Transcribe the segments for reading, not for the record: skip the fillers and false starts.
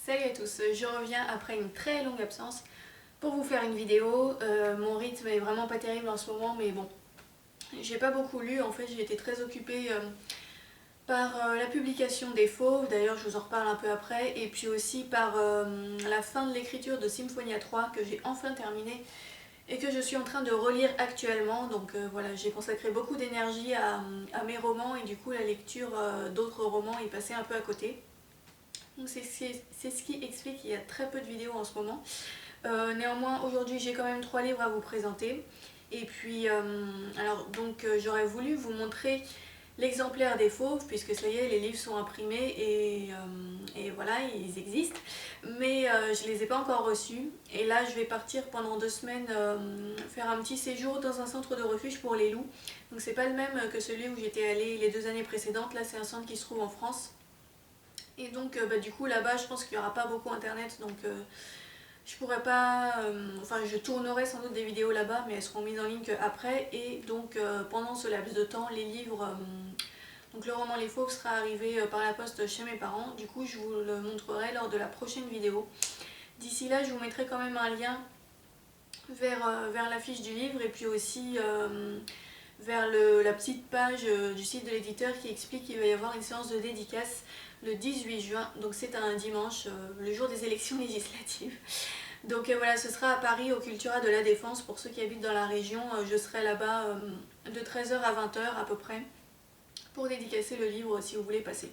Salut à tous, je reviens après une très longue absence pour vous faire une vidéo. Mon rythme est vraiment pas terrible en ce moment, mais bon, j'ai pas beaucoup lu. En fait, j'ai été très occupée par la publication des Fauves, d'ailleurs je vous en reparle un peu après, et puis aussi par la fin de l'écriture de Symphonia 3 que j'ai enfin terminé et que je suis en train de relire actuellement. Donc voilà, j'ai consacré beaucoup d'énergie à mes romans et du coup la lecture d'autres romans est passée un peu à côté. Donc c'est ce qui explique qu'il y a très peu de vidéos en ce moment. Néanmoins, aujourd'hui j'ai quand même 3 livres à vous présenter. Et puis, j'aurais voulu vous montrer l'exemplaire des Fauves, puisque ça y est, les livres sont imprimés et voilà, ils existent. Mais je les ai pas encore reçus. Et là, je vais partir pendant 2 semaines faire un petit séjour dans un centre de refuge pour les loups. Donc c'est pas le même que celui où j'étais allée les 2 années précédentes. Là, c'est un centre qui se trouve en France. Et donc du coup là-bas je pense qu'il n'y aura pas beaucoup internet, donc je pourrais pas, enfin je tournerai sans doute des vidéos là-bas, mais elles seront mises en ligne qu'après. Et donc pendant ce laps de temps, les livres, donc le roman Les Fauves sera arrivé par la poste chez mes parents. Du coup je vous le montrerai lors de la prochaine vidéo. D'ici là je vous mettrai quand même un lien vers la fiche du livre et puis aussi vers la petite page du site de l'éditeur qui explique qu'il va y avoir une séance de dédicace le 18 juin, donc c'est un dimanche, le jour des élections législatives. Donc voilà, ce sera à Paris au Cultura de la Défense. Pour ceux qui habitent dans la région, je serai là-bas de 13 h à 20 h à peu près pour dédicacer le livre si vous voulez passer.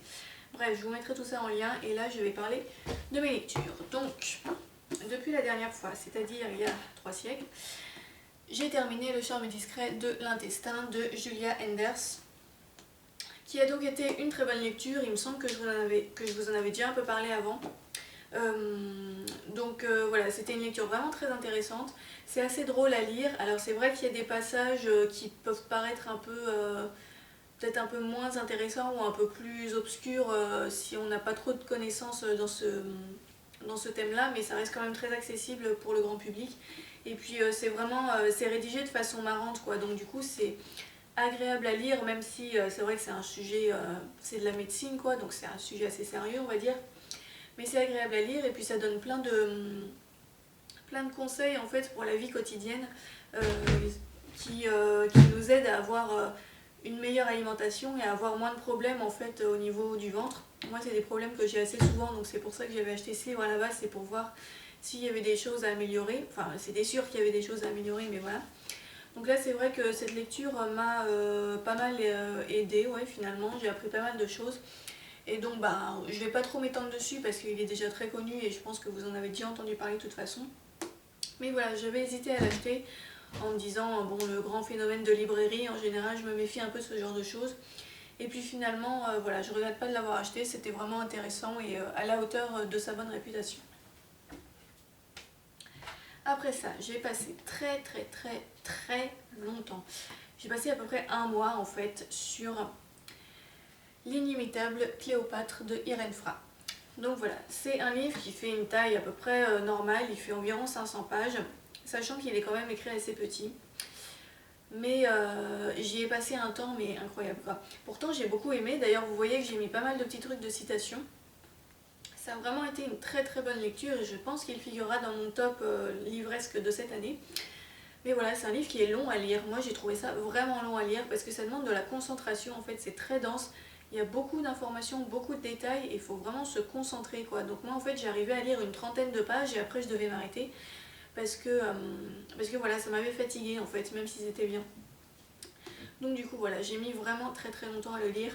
Bref, je vous mettrai tout ça en lien et là je vais parler de mes lectures. Donc, depuis la dernière fois, c'est-à-dire il y a 3 siècles, j'ai terminé Le charme discret de l'intestin de Julia Enders, qui a donc été une très bonne lecture. Il me semble que je vous en avais déjà un peu parlé avant. Voilà, c'était une lecture vraiment très intéressante. C'est assez drôle à lire. Alors c'est vrai qu'il y a des passages qui peuvent paraître un peu peut-être un peu moins intéressants ou un peu plus obscurs si on n'a pas trop de connaissances dans ce thème-là, mais ça reste quand même très accessible pour le grand public. Et puis c'est rédigé de façon marrante, quoi. Donc du coup c'est agréable à lire, même si c'est vrai que c'est un sujet, c'est de la médecine, quoi, donc c'est un sujet assez sérieux, on va dire. Mais c'est agréable à lire et puis ça donne plein de conseils en fait pour la vie quotidienne euh, qui nous aident à avoir une meilleure alimentation et à avoir moins de problèmes en fait au niveau du ventre. Moi c'est des problèmes que j'ai assez souvent, donc c'est pour ça que j'avais acheté ce livre à la base, c'est pour voir s'il y avait des choses à améliorer. Enfin c'était sûr qu'il y avait des choses à améliorer, mais voilà. Donc là c'est vrai que cette lecture m'a pas mal aidée, ouais, finalement, j'ai appris pas mal de choses. Et donc je vais pas trop m'étendre dessus parce qu'il est déjà très connu et je pense que vous en avez déjà entendu parler de toute façon. Mais voilà, j'avais hésité à l'acheter en me disant, bon, le grand phénomène de librairie, en général je me méfie un peu de ce genre de choses. Et puis finalement, voilà, je regrette pas de l'avoir acheté, c'était vraiment intéressant et à la hauteur de sa bonne réputation. Après ça, j'ai passé très longtemps. J'ai passé à peu près un mois en fait sur L'inimitable Cléopâtre de Irène Frey. Donc voilà, c'est un livre qui fait une taille à peu près normale, il fait environ 500 pages, sachant qu'il est quand même écrit assez petit. Mais j'y ai passé un temps mais incroyable quoi. Pourtant j'ai beaucoup aimé, d'ailleurs vous voyez que j'ai mis pas mal de petits trucs de citations. Ça a vraiment été une très bonne lecture et je pense qu'il figurera dans mon top livresque de cette année. Mais voilà, c'est un livre qui est long à lire. Moi j'ai trouvé ça vraiment long à lire parce que ça demande de la concentration, en fait c'est très dense. Il y a beaucoup d'informations, beaucoup de détails et il faut vraiment se concentrer quoi. Donc moi en fait j'arrivais à lire une trentaine de pages et après je devais m'arrêter parce que voilà, ça m'avait fatiguée en fait, même si c'était bien. Donc du coup voilà, j'ai mis vraiment très longtemps à le lire.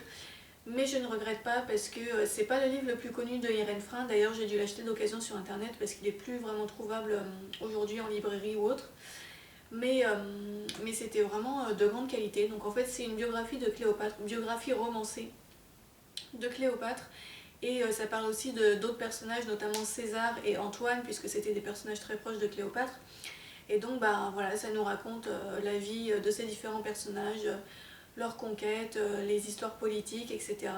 Mais je ne regrette pas parce que c'est pas le livre le plus connu de Irène Frey. D'ailleurs j'ai dû l'acheter d'occasion sur internet parce qu'il est plus vraiment trouvable aujourd'hui en librairie ou autre. Mais c'était vraiment de grande qualité. Donc en fait c'est une biographie de Cléopâtre, une biographie romancée de Cléopâtre. Et ça parle aussi d'autres personnages, notamment César et Antoine, puisque c'était des personnages très proches de Cléopâtre. Et donc voilà, ça nous raconte la vie de ces différents personnages, leurs conquêtes, les histoires politiques, etc.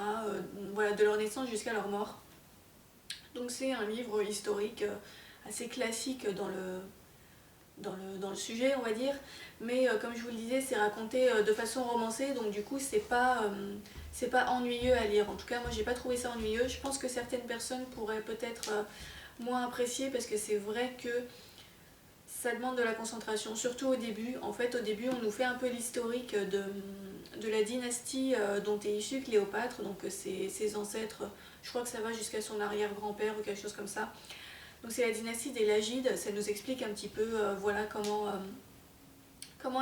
Voilà, de leur naissance jusqu'à leur mort. Donc c'est un livre historique assez classique dans le sujet, on va dire, mais comme je vous le disais, c'est raconté de façon romancée, donc du coup c'est pas ennuyeux à lire. En tout cas, moi j'ai pas trouvé ça ennuyeux. Je pense que certaines personnes pourraient peut-être moins apprécier, parce que c'est vrai que ça demande de la concentration, surtout au début. En fait, au début, on nous fait un peu l'historique de la dynastie dont est issue Cléopâtre, donc ses ancêtres, je crois que ça va jusqu'à son arrière-grand-père ou quelque chose comme ça. Donc c'est la dynastie des Lagides, ça nous explique un petit peu voilà comment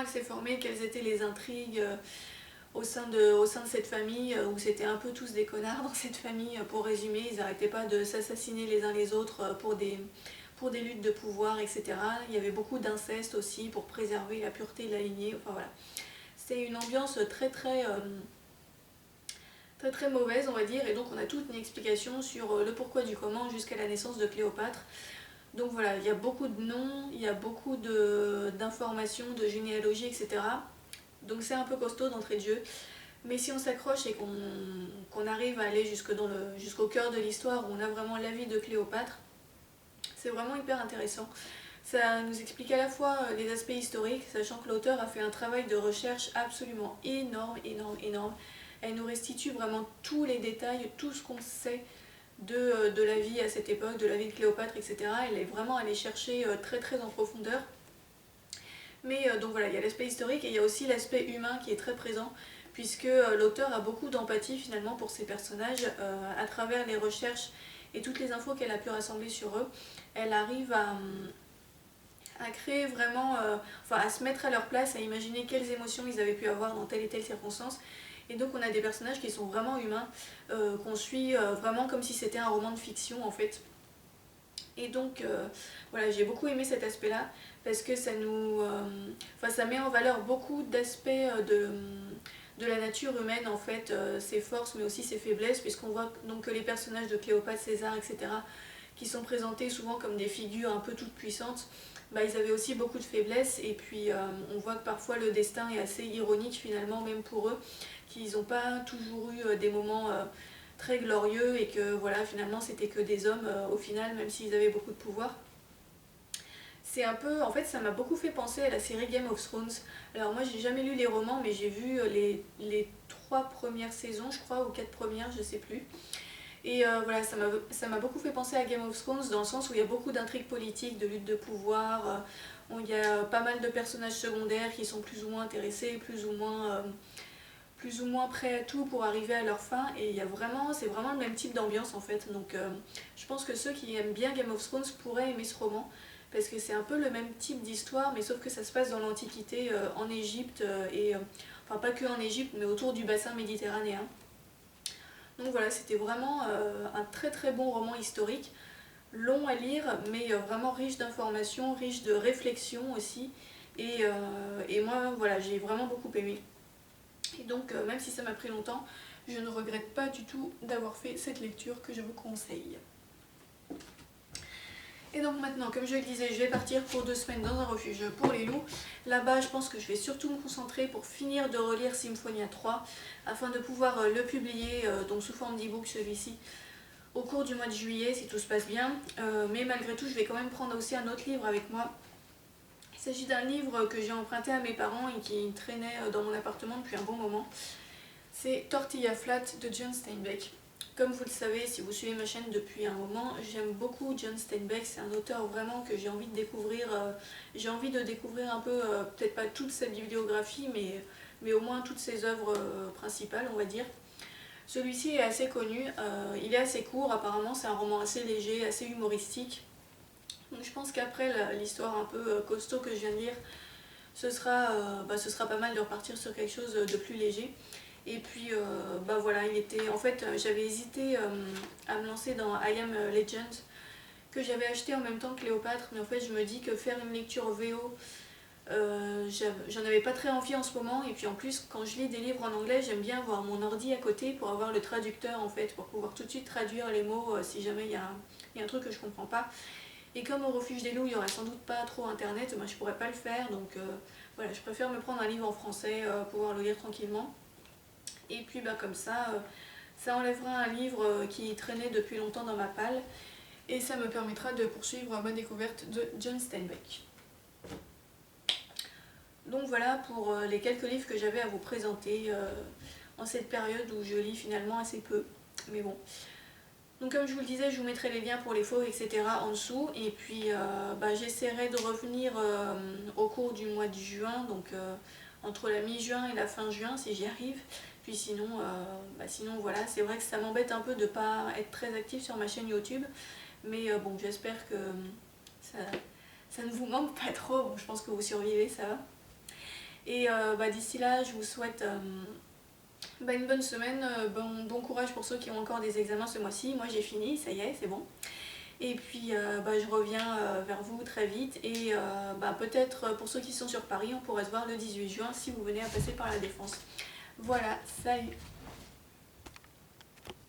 elle s'est formée, quelles étaient les intrigues au sein de cette famille, où c'était un peu tous des connards dans cette famille, pour résumer, ils n'arrêtaient pas de s'assassiner les uns les autres pour des luttes de pouvoir, etc. Il y avait beaucoup d'inceste aussi pour préserver la pureté de la lignée, enfin voilà. C'est une ambiance très très mauvaise, on va dire, et donc on a toute une explication sur le pourquoi du comment jusqu'à la naissance de Cléopâtre. Donc voilà, il y a beaucoup de noms, il y a beaucoup d'informations, de généalogie, etc. Donc c'est un peu costaud d'entrée de jeu. Mais si on s'accroche et qu'on arrive à aller jusqu'au cœur de l'histoire, où on a vraiment la vie de Cléopâtre, c'est vraiment hyper intéressant. Ça nous explique à la fois les aspects historiques, sachant que l'auteur a fait un travail de recherche absolument énorme. Elle nous restitue vraiment tous les détails, tout ce qu'on sait de la vie à cette époque, de la vie de Cléopâtre, etc. Elle est vraiment allée chercher très en profondeur. Mais donc voilà, il y a l'aspect historique et il y a aussi l'aspect humain qui est très présent, puisque l'auteur a beaucoup d'empathie finalement pour ces personnages à travers les recherches et toutes les infos qu'elle a pu rassembler sur eux. Elle arrive à créer vraiment, enfin à se mettre à leur place, à imaginer quelles émotions ils avaient pu avoir dans telle et telle circonstance. Et donc on a des personnages qui sont vraiment humains, qu'on suit vraiment comme si c'était un roman de fiction en fait. Et donc voilà, j'ai beaucoup aimé cet aspect-là, parce que ça met en valeur beaucoup d'aspects de la nature humaine en fait, ses forces mais aussi ses faiblesses, puisqu'on voit donc que les personnages de Cléopâtre, César, etc., qui sont présentés souvent comme des figures un peu toutes puissantes, bah, ils avaient aussi beaucoup de faiblesses, et puis on voit que parfois le destin est assez ironique finalement, même pour eux, qu'ils n'ont pas toujours eu des moments très glorieux, et que voilà, finalement c'était que des hommes au final, même s'ils avaient beaucoup de pouvoir. C'est un peu, en fait ça m'a beaucoup fait penser à la série Game of Thrones. Alors moi j'ai jamais lu les romans, mais j'ai vu les 3 premières saisons je crois, ou 4 premières, je sais plus. Et voilà, ça m'a beaucoup fait penser à Game of Thrones, dans le sens où il y a beaucoup d'intrigues politiques, de luttes de pouvoir, où il y a pas mal de personnages secondaires qui sont plus ou moins intéressés, plus ou moins prêts à tout pour arriver à leur fin, et c'est vraiment le même type d'ambiance en fait. Donc je pense que ceux qui aiment bien Game of Thrones pourraient aimer ce roman, parce que c'est un peu le même type d'histoire, mais sauf que ça se passe dans l'Antiquité, en Égypte, enfin pas que en Égypte, mais autour du bassin méditerranéen. Donc voilà, c'était vraiment un très bon roman historique, long à lire, mais vraiment riche d'informations, riche de réflexions aussi, et moi voilà, j'ai vraiment beaucoup aimé. Et donc même si ça m'a pris longtemps, je ne regrette pas du tout d'avoir fait cette lecture que je vous conseille. Et donc maintenant, comme je le disais, je vais partir pour 2 semaines dans un refuge pour les loups. Là-bas, je pense que je vais surtout me concentrer pour finir de relire Symphonia 3, afin de pouvoir le publier, donc sous forme d'e-book celui-ci, au cours du mois de juillet, si tout se passe bien. Mais malgré tout, je vais quand même prendre aussi un autre livre avec moi. Il s'agit d'un livre que j'ai emprunté à mes parents et qui traînait dans mon appartement depuis un bon moment. C'est Tortilla Flat de John Steinbeck. Comme vous le savez, si vous suivez ma chaîne depuis un moment, j'aime beaucoup John Steinbeck. C'est un auteur vraiment que j'ai envie de découvrir. J'ai envie de découvrir un peu, peut-être pas toute sa bibliographie, mais au moins toutes ses œuvres principales, on va dire. Celui-ci est assez connu, il est assez court, apparemment c'est un roman assez léger, assez humoristique. Donc je pense qu'après l'histoire un peu costaud que je viens de lire, ce sera pas mal de repartir sur quelque chose de plus léger. Et puis bah voilà, en fait j'avais hésité à me lancer dans I Am Legend, que j'avais acheté en même temps que Cléopâtre, mais en fait je me dis que faire une lecture VO, j'en avais pas très envie en ce moment, et puis en plus quand je lis des livres en anglais, j'aime bien avoir mon ordi à côté pour avoir le traducteur en fait, pour pouvoir tout de suite traduire les mots si jamais il y a un truc que je comprends pas. Et comme au refuge des loups il y aurait sans doute pas trop internet, je pourrais pas le faire, donc voilà, je préfère me prendre un livre en français, pouvoir le lire tranquillement. Et puis bah, comme ça enlèvera un livre qui traînait depuis longtemps dans ma palle, et ça me permettra de poursuivre ma découverte de John Steinbeck. Donc voilà pour les quelques livres que j'avais à vous présenter en cette période où je lis finalement assez peu. Mais bon. Donc comme je vous le disais, je vous mettrai les liens pour les faux, etc. en dessous. Et puis j'essaierai de revenir au cours du mois de juin, donc entre la mi-juin et la fin juin si j'y arrive. Puis sinon, sinon voilà, c'est vrai que ça m'embête un peu de ne pas être très active sur ma chaîne YouTube. Mais bon, j'espère que ça ne vous manque pas trop. Bon, je pense que vous survivez, ça va. Et d'ici là, je vous souhaite une bonne semaine, bon courage pour ceux qui ont encore des examens ce mois-ci. Moi j'ai fini, ça y est, c'est bon. Et puis je reviens vers vous très vite. Et peut-être pour ceux qui sont sur Paris, on pourrait se voir le 18 juin si vous venez à passer par la Défense. Voilà, salut!